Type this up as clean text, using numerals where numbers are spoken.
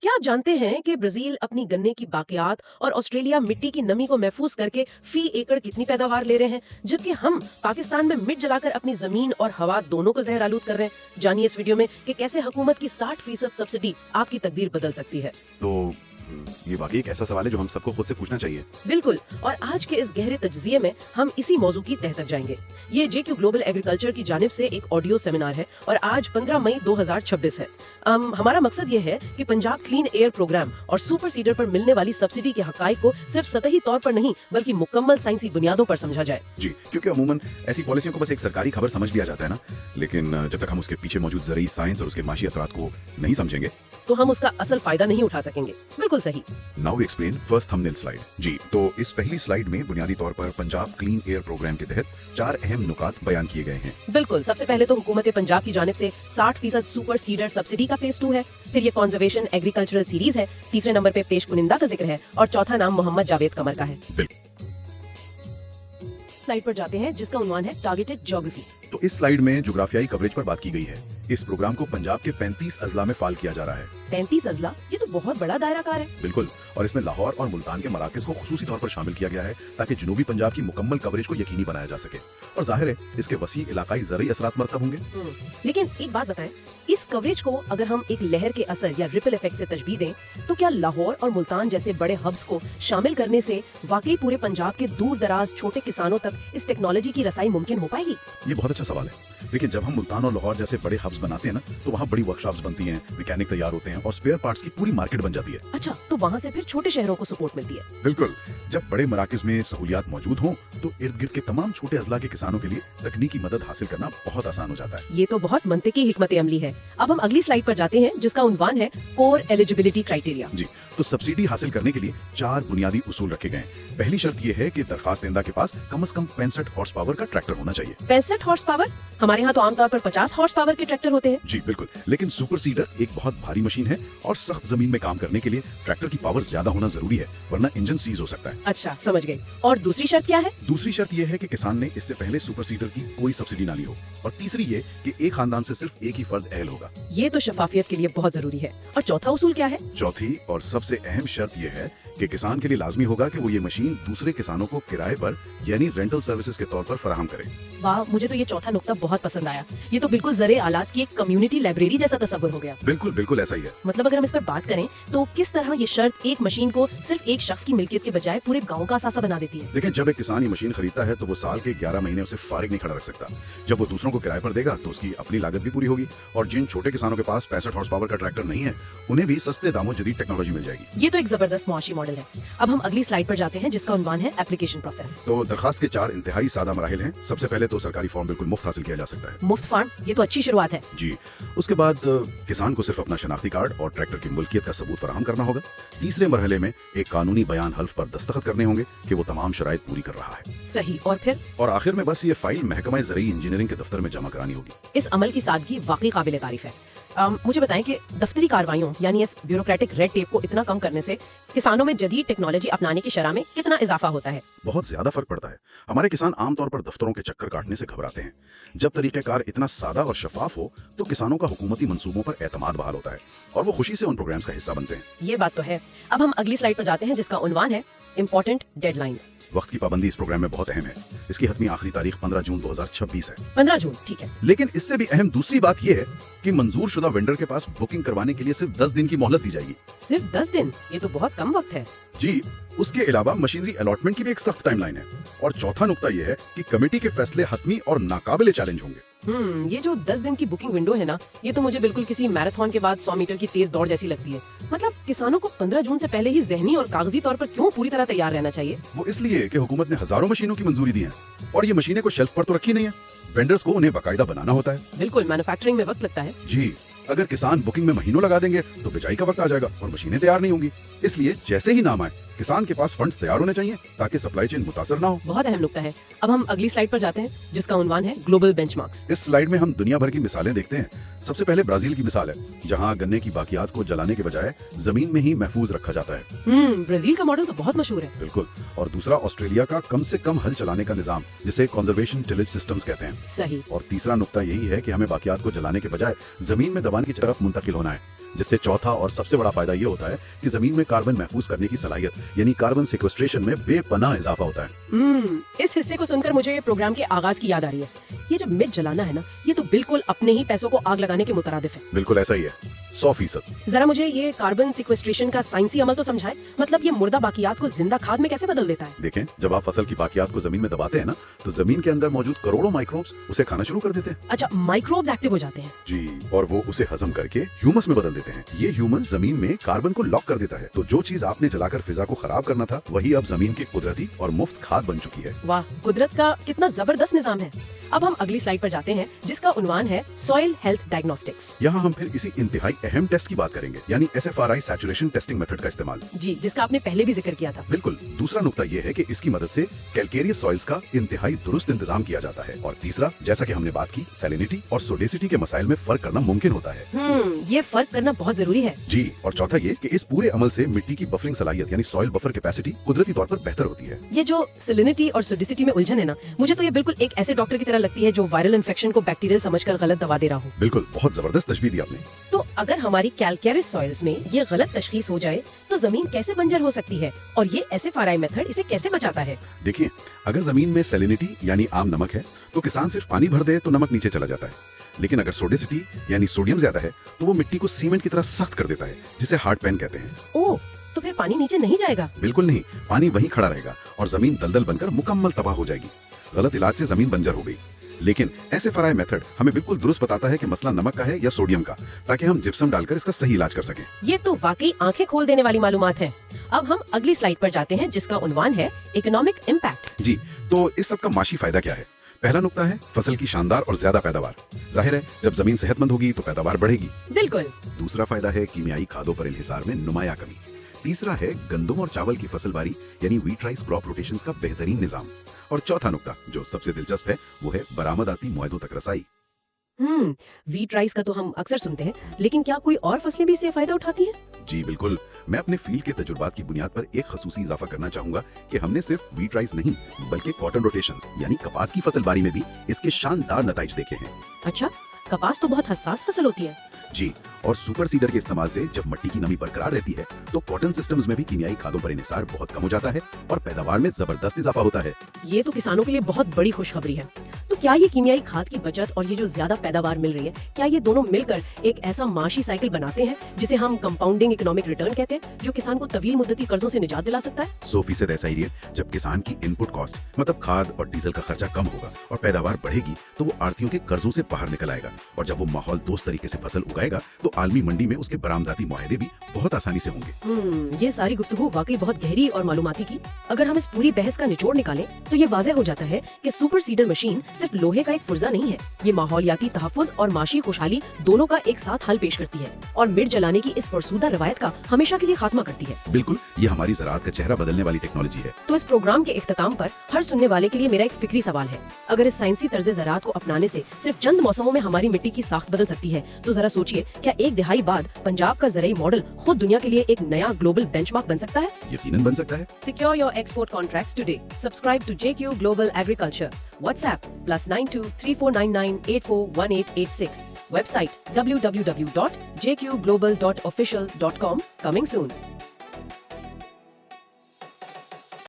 क्या आप जानते हैं कि ब्राजील अपनी गन्ने की बाकियात और ऑस्ट्रेलिया मिट्टी की नमी को महफूज करके फी एकड़ कितनी पैदावार ले रहे हैं, जबकि हम पाकिस्तान में मिट जलाकर अपनी जमीन और हवा दोनों को जहर आलूद कर रहे हैं। जानिए इस वीडियो में कि कैसे हुकूमत की 60% सब्सिडी आपकी तकदीर बदल सकती है। तो ये वाकई एक ऐसा सवाल है जो हम सबको खुद से पूछना चाहिए। बिल्कुल, और आज के इस गहरे तज्जिये में हम इसी मौजू की तह तक जाएंगे। ये JQ ग्लोबल एग्रीकल्चर की जानिब से एक ऑडियो सेमिनार है और आज 15 मई 2026 है। हमारा मकसद ये है कि पंजाब क्लीन एयर प्रोग्राम और सुपर सीडर पर मिलने वाली सब्सिडी के हकाइक को सिर्फ सतही तौर पर नहीं बल्कि मुकम्मल साइंसी बुनियादों पर समझा जाए। जी, क्योंकि अमूमन ऐसी पॉलिसियों को बस एक सरकारी खबर समझ लिया जाता है ना, लेकिन जब तक हम उसके पीछे मौजूद ज़रूरी साइंस और उसके माशी असरात को नहीं समझेंगे तो हम उसका असल फायदा नहीं उठा सकेंगे। बिल्कुल सही। Now we explain first thumbnail slide. जी, तो इस पहली स्लाइड में बुनियादी तौर पर पंजाब क्लीन एयर प्रोग्राम के तहत 4 अहम नुकात बयान किए गए हैं। बिल्कुल, सबसे पहले तो हुकूमत पंजाब की जानिब से 60% सुपर सीडर सब्सिडी का फेज 2 है, फिर ये कंजर्वेशन एग्रीकल्चरल सीरीज है, तीसरे नंबर पे पेश कुनिंदा का जिक्र है और चौथा नाम मोहम्मद जावेद कमर का है। स्लाइड पर जाते हैं जिसका उन्वान है टारगेटेड ज्योग्राफी। तो इस स्लाइड में जोग्राफियाई कवरेज पर बात की गई है। इस प्रोग्राम को पंजाब के 35 अजला में फाल किया जा रहा है। 35 अजला, ये तो बहुत बड़ा दायरा कार है। बिल्कुल, और इसमें लाहौर और मुल्तान के मराकज को खुसूसी तौर पर शामिल किया गया है ताकि जनूबी पंजाब की मुकम्मल कवरेज को यकीनी बनाया जा सके। और जाहिर है इसके वसी इलाकाई ज़रूरी असरात मरतब होंगे। लेकिन एक बात बताएं, इस कवरेज को अगर हम एक लहर के असर या रिपल इफेक्ट से तशबीह दें तो क्या लाहौर और मुल्तान जैसे बड़े हब्स को शामिल करने से वाकई पूरे पंजाब के दूर दराज छोटे किसानों तक इस टेक्नोलॉजी की रसाई मुमकिन हो पाएगी? ये बहुत अच्छा सवाल है। लेकिन जब हम मुल्तान और लाहौर जैसे बड़े हब्स बनाते हैं ना, तो वहाँ बड़ी वर्कशॉप्स बनती हैं, मैकेनिक तैयार होते हैं और स्पेयर पार्ट्स की पूरी मार्केट बन जाती है। अच्छा, तो वहाँ से फिर छोटे शहरों को सपोर्ट मिलती है। बिल्कुल, जब बड़े मराकज में सहूलियात मौजूद हों तो इर्द गिर्द के तमाम छोटे अजला के किसानों के लिए तकनीकी मदद हासिल करना बहुत आसान हो जाता है। ये तो बहुत मंतिकी हिकमत अमली है। अब हम अगली स्लाइड पर जाते हैं जिसका उन्वान है कोर एलिजिबिलिटी क्राइटेरिया। जी, तो सब्सिडी हासिल करने के लिए 4 बुनियादी उसूल रखे गए हैं। पहली शर्त ये है कि दरखास्त देंदा के पास कम से कम 65 हॉर्स पावर का ट्रैक्टर होना चाहिए। 65 हॉर्स पावर? हमारे यहाँ तो आमतौर पर 50 हॉर्स पावर के ट्रैक्टर होते हैं। जी बिल्कुल, लेकिन सुपर सीडर एक बहुत भारी मशीन है और सख्त जमीन में काम करने के लिए ट्रैक्टर की पावर ज्यादा होना जरूरी है, वरना इंजन सीज हो सकता है। अच्छा, समझ गई। और दूसरी शर्त क्या है? दूसरी शर्त ये है कि किसान ने इससे पहले सुपर सीडर की कोई सब्सिडी ना ली हो, और तीसरी ये कि एक खानदान से सिर्फ एक ही फर्द अहल होगा। ये तो शफाफियत के लिए बहुत जरूरी है। और चौथा उसूल क्या है? चौथी और सबसे अहम शर्त ये है कि किसान के लिए लाजमी होगा कि वो ये मशीन दूसरे किसानों को किराए पर यानी रेंटल सर्विसेज के तौर पर फराहम करे। वाह, मुझे तो ये चौथा नुक्ता बहुत पसंद आया। ये तो बिल्कुल ज़रे आलात की एक कम्युनिटी लाइब्रेरी जैसा तस्वर हो गया। बिल्कुल बिल्कुल ऐसा ही है। मतलब अगर हम इस पर बात करें तो किस तरह ये शर्त एक मशीन को सिर्फ एक शख्स की मिल्कियत के बजाय पूरे गांव का असासा बना देती है। लेकिन जब एक किसान ये मशीन खरीदता है तो वो साल के 11 महीने उसे फारिग नहीं खड़ा रख सकता। जब वो दूसरों को किराए पर देगा तो उसकी अपनी लागत भी पूरी होगी, और जिन छोटे किसानों के पास 65 हॉर्स पावर का ट्रैक्टर नहीं है उन्हें भी सस्ते दामों जदीद टेक्नोलॉजी मिल जाएगी। ये तो एक जबरदस्त मुआशी मॉडल है। अब हम अगली स्लाइड पर जाते हैं जिसका उन्वान है एप्लीकेशन प्रोसेस। तो दरखास्त के 4 इंतहाई सादा मराहिल हैं। सबसे पहले तो सरकारी फॉर्म बिल्कुल मुफ्त हासिल किया जा सकता है। मुफ्त फॉर्म, ये तो अच्छी शुरुआत है। जी, उसके बाद किसान को सिर्फ अपना शनाख्ती कार्ड और ट्रैक्टर की मुल्कियत का सबूत फराहम करना होगा। तीसरे मरहले में एक कानूनी बयान हल्फ पर दस्तखत करने होंगे कि वो तमाम शराइत पूरी कर रहा है। सही। और फिर? और आखिर में बस ये फाइल महकमा ज़रई इंजीनियरिंग के दफ्तर में जमा करानी होगी। इस अमल की सादगी वाकई काबिल तारीफ है। मुझे बताएं कि दफ्तरी कार्रवाइयों यानी इस ब्यूरोक्रेटिक रेड टेप को इतना कम करने से किसानों में जदीद टेक्नोलॉजी अपनाने की शरह में कितना इजाफा होता है? बहुत ज्यादा फर्क पड़ता है। हमारे किसान आमतौर पर दफ्तरों के चक्कर काटने से घबराते हैं। जब तरीक़ेकार इतना सादा और शफाफ हो तो किसानों का हुकूमती मंसूबों पर एतमाद बहाल होता है और वो खुशी से उन प्रोग्राम्स का हिस्सा बनते हैं। ये बात तो है। अब हम अगली स्लाइड पर जाते हैं जिसका उन्वान है इम्पोर्टेंट डेडलाइंस। वक्त की पाबंदी इस प्रोग्राम में बहुत अहम है। इसकी हतमी आखिरी तारीख 15 जून 2026 है। 15 जून, ठीक है। लेकिन इससे भी अहम दूसरी बात यह है कि मंजूर शुदा वेंडर के पास बुकिंग करवाने के लिए सिर्फ 10 दिन की मोहलत दी जाएगी। सिर्फ 10 दिन? ये तो बहुत कम वक्त है। जी, उसके अलावा मशीनरी अलॉटमेंट की भी एक सख्त टाइमलाइन है। और चौथा नुक्ता यह है कि कमेटी के फैसले हतमी और नाकाबिले चैलेंज होंगे। ये जो 10 दिन की बुकिंग विंडो है ना, ये तो मुझे बिल्कुल किसी मैराथन के बाद 100 मीटर की तेज दौड़ जैसी लगती है। मतलब किसानों को 15 जून से पहले ही ज़हनी और कागजी तौर पर क्यों पूरी तरह तैयार रहना चाहिए? वो इसलिए कि हुकूमत ने हजारों मशीनों की मंजूरी दी है और ये मशीनें कोई शेल्फ पर तो रखी नहीं है। वेंडर्स को उन्हें बाकायदा बनाना होता है। बिल्कुल, मैन्युफैक्चरिंग में वक्त लगता है। जी, अगर किसान बुकिंग में महीनों लगा देंगे तो बिजाई का वक्त आ जाएगा और मशीनें तैयार नहीं होंगी। इसलिए जैसे ही नाम आए किसान के पास फंड्स तैयार होने चाहिए ताकि सप्लाई चेन मुतासर ना हो। बहुत अहम नुक्ता है। अब हम अगली स्लाइड पर जाते हैं जिसका उन्वान है ग्लोबल बेंचमार्क्स। इस स्लाइड में हम दुनिया भर की मिसालें देखते हैं। सबसे पहले ब्राजील की मिसाल है, जहां गन्ने की बाकियात को जलाने के बजाय जमीन में ही महफूज रखा जाता है। ब्राजील का मॉडल तो बहुत मशहूर है। बिल्कुल। और दूसरा ऑस्ट्रेलिया का कम से कम हल चलाने का निजाम, जिसे कंजर्वेशन टिलेज सिस्टम्स कहते हैं। सही। और तीसरा नुक्ता यही है कि हमें बाकियात को जलाने के बजाय जमीन में दबाने की तरफ मुंतकिल होना है, जिससे चौथा और सबसे बड़ा फायदा ये होता है कि जमीन में कार्बन महफूज करने की सलाहियत यानी कार्बन सिक्वेस्ट्रेशन में बेपनाह इजाफा होता है। इस हिस्से को सुनकर मुझे ये प्रोग्राम के आगाज की याद आ रही है। ये जो मिट जलाना है ना, ये तो बिल्कुल अपने ही पैसों को आग लगाने के मुतरादिफ है। बिल्कुल ऐसा ही है, 100%। जरा मुझे ये कार्बन सिक्वेस्ट्रेशन का साइंसी अमल तो समझाएं। मतलब ये मुर्दा बाकियात को जिंदा खाद में कैसे बदल देता है? देखें, जब आप फसल की बाकियात को जमीन में दबाते हैं ना, तो जमीन के अंदर मौजूद करोड़ों माइक्रोब्स उसे खाना शुरू कर देते हैं। अच्छा, माइक्रोब्स एक्टिव हो जाते हैं। जी, और वो उसे हजम करके ह्यूमस में बदल देते हैं। ये ह्यूमस जमीन में कार्बन को लॉक कर देता है, तो जो चीज आपने जलाकर फिजा को खराब करना था, वही अब जमीन की कुदरती और मुफ्त खाद बन चुकी है। वाह, कुदरत का कितना जबरदस्त निजाम है। अब हम अगली स्लाइड पर जाते हैं, जिसका उन्वान है सॉइल हेल्थ डायग्नोस्टिक्स। यहाँ हम फिर इसी इंतहाई अहम टेस्ट की बात करेंगे, यानी SFRI सैचुरेशन टेस्टिंग मेथड का इस्तेमाल। जी, जिसका आपने पहले भी जिक्र किया था। बिल्कुल। दूसरा नुकता ये है कि इसकी मदद से कैल्केरियस सॉइल्स का इंतहाई दुरुस्त इंतजाम किया जाता है। और तीसरा, जैसा कि हमने बात की, सैलिनिटी और सोडेसिटी के मसाइल में फर्क करना मुमकिन होता है। ये फर्क करना बहुत जरूरी है। जी, और चौथा ये कि इस पूरे अमल से मिट्टी की बफरिंग सलाहियत यानी सॉइल बफर कैपेसिटी कुदरती तौर पर बेहतर होती है। ये जो सैलिनिटी और सोडिसिटी में उलझन है ना, मुझे तो ये बिल्कुल एक ऐसे डॉक्टर की तरह लगती है जो वायरल इन्फेक्शन को बैक्टीरियल समझकर गलत दवा दे रहा हो। बिल्कुल, बहुत जबरदस्त तशबीह दी आपने। तो अगर हमारी कैल्केरियस सॉइल्स में ये गलत तशखीस हो जाए तो जमीन कैसे बंजर हो सकती है, और ये SFRI मेथड इसे कैसे बचाता है? देखिए, अगर जमीन में सैलिनिटी यानी आम नमक है, तो किसान सिर्फ पानी भर दे तो नमक नीचे चला जाता है। लेकिन अगर सोडेसिटी यानी सोडियम ज्यादा है, तो वो मिट्टी को सीमेंट की तरह सख्त कर देता है, जिसे हार्ड पैन कहते हैं। ओह, तो फिर पानी नीचे नहीं जाएगा? बिल्कुल नहीं, पानी वहीं खड़ा रहेगा और जमीन दलदल बनकर मुकम्मल तबाह हो जाएगी। गलत इलाज से जमीन बंजर हो गई। लेकिन SFRI मेथड हमें बिल्कुल दुरुस्त बताता है कि मसला नमक का है या सोडियम का, ताकि हम जिप्सम डालकर इसका सही इलाज कर सकें। ये तो वाकई आंखें खोल देने वाली मालूमात है। अब हम अगली स्लाइड पर जाते हैं, जिसका उन्वान है इकोनॉमिक इम्पैक्ट। जी, तो इस सब का माशी फायदा क्या है? पहला नुकता है फसल की शानदार और ज्यादा पैदावार। जाहिर है, जब जमीन सेहतमंद होगी तो पैदावार बढ़ेगी। बिल्कुल। दूसरा फायदा है कीमियाई खादों पर इन्हिसार में नुमाया कमी। तीसरा है गंदम और चावल की फसलबारी यानी व्हीट राइस क्रॉप रोटेशंस का बेहतरीन निजाम। और चौथा नुकता, जो सबसे दिलचस्प है, वो है बरामदाती मुआहदों तक रसाई। व्हीट राइस का तो हम अक्सर सुनते हैं, लेकिन क्या कोई और फसलें भी इससे फायदा उठाती हैं? जी बिल्कुल। मैं अपने फील्ड के तजुर्बात की बुनियाद पर एक खसूसी इजाफा करना चाहूंगा कि हमने सिर्फ व्हीट राइस नहीं, बल्कि कॉटन रोटेशंस यानी कपास की फसलबारी में भी इसके शानदार नताइज देखे हैं। अच्छा, कपास तो बहुत हसास फसल होती है। जी, और सुपर सीडर के इस्तेमाल से जब मिट्टी की नमी बरकरार रहती है, तो कॉटन सिस्टम्स में भी कीमियाई खादों पर इन्हिसार बहुत कम हो जाता है और पैदावार में जबरदस्त इजाफा होता है। ये तो किसानों के लिए बहुत बड़ी खुशखबरी है। तो क्या ये कीमियाई खाद की बचत और ये जो ज्यादा पैदावार मिल रही है, क्या ये दोनों मिलकर एक ऐसा माशी साइकिल बनाते हैं जिसे हम कंपाउंडिंग इकोनॉमिक रिटर्न कहते हैं, जो किसान को तवील मुद्दती कर्जों से निजात दिला सकता है? 100% ऐसा ही है। जब किसान की इनपुट कॉस्ट मतलब खाद और डीजल का खर्चा कम होगा और पैदावार बढ़ेगी, तो वो आड़तियों के कर्जों से बाहर निकल आएगा। और जब वो माहौल दोस्त तरीके से फसल उगाएगा, तो आलमी मंडी में उसके बरामदाती मुआहदे भी बहुत आसानी से होंगे। ये सारी गुफ्तगू वाकई बहुत गहरी और मालूमाती की। अगर हम इस पूरी बहस का निचोड़ निकालें, तो ये वाज़ेह हो जाता है कि सुपर सीडर मशीन सिर्फ लोहे का एक पुर्जा नहीं है। ये माहौलियाती तहफ़्फ़ुज़ और माशी खुशहाली दोनों का एक साथ हल पेश करती है और मिट जलाने की इस फरसूदा रवायत का हमेशा के लिए खात्मा करती है। बिल्कुल, ये हमारी ज़राअत का चेहरा बदलने वाली टेक्नोलॉजी है। तो इस प्रोग्राम के इख्तिताम पर हर सुनने वाले के लिए मेरा एक फिक्री सवाल है। अगर इस साइंसी तर्ज ज़राअत को अपनाने से सिर्फ चंद मौसमों में हमारी मिट्टी की साख्त बदल सकती है, तो जरा सोचिए, क्या एक दिहाई बाद पंजाब का ज़रई मॉडल खुद दुनिया के लिए एक नया ग्लोबल बेंचमार्क बन सकता है? यकीनन बन सकता है। Secure your export contracts today. Subscribe to JQ Global Agriculture. WhatsApp +92 3499 841886. Website www.jqglobal.official.com. Coming soon.